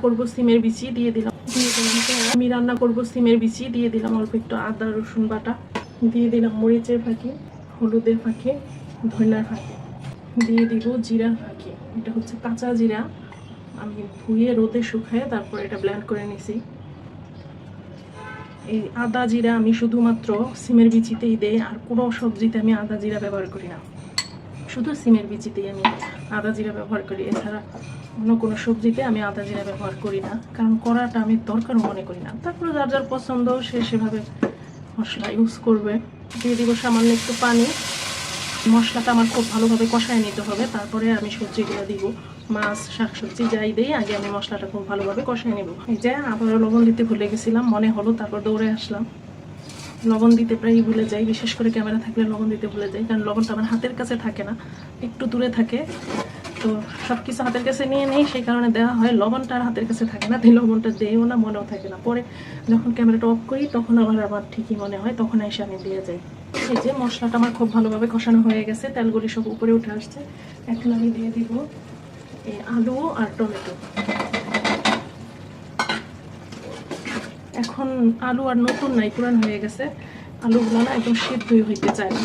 করবো সিমের বিচি দিয়ে দিলাম আমি রান্না করবো সিমের বিচি দিয়ে দিলাম অল্প একটু আদা রসুন বাটা দিয়ে দিলাম মরিচের ফাঁকি হলুদের ফাঁকি ধনিয়ার ফাঁকি দিয়ে দিব জিরার ফাঁকি এটা হচ্ছে কাঁচা জিরা আমি ধুয়ে রোদে শুকায়ে তারপর এটা ব্লেন্ড করে নিছি এই আদা জিরা আমি শুধুমাত্র সিমের বিচিতেই দেই আর কোনো সবজিতে আমি আদা জিরা ব্যবহার করি না শুধু সিমের বিচিতেই আমি আদা জিরা ব্যবহার করি এছাড়া অন্য কোনো সবজিতে আমি আদা জিরা ব্যবহার করি না কারণ করাটা আমি দরকারও মনে করি না তারপরে যার যার পছন্দ সে সেভাবে মশলা ইউজ করবে দিয়ে দিব সামান্য একটু পানি মশলাটা আমার খুব ভালোভাবে কষায় নিতে হবে তারপরে আমি সবজিগুলো দিব মাছ শাকসবজি যাই দিই আগে আমি মশলাটা খুব ভালোভাবে কষায় নেব এই যে আবারও লবণ দিতে ভুলে গেছিলাম মনে হলো তারপর দৌড়ে আসলাম লবণ দিতে প্রায়ই ভুলে যাই বিশেষ করে ক্যামেরা থাকলে লবণ দিতে ভুলে যাই কারণ লবণটা আমার হাতের কাছে থাকে না একটু দূরে থাকে তো সব কিছু হাতের কাছে নিয়ে নেই সেই কারণে দেওয়া হয় লবণটা আর হাতের কাছে থাকে না তাই লবণটা দিয়েও না মনেও থাকে না পরে যখন ক্যামেরাটা অফ করি তখন আমার ঠিকই মনে হয় তখন এসে আমি দিয়ে যাই এই যে মশলাটা আমার খুব ভালোভাবে কষানো হয়ে গেছে তেলগুলি সব উপরে উঠে আসছে এখন আমি দিয়ে দিব এই আলু আর টমেটো এখন আলু আর নতুন নাই পুরান হয়ে গেছে আলুগুলো না একদম সিদ্ধই হইতে চায় না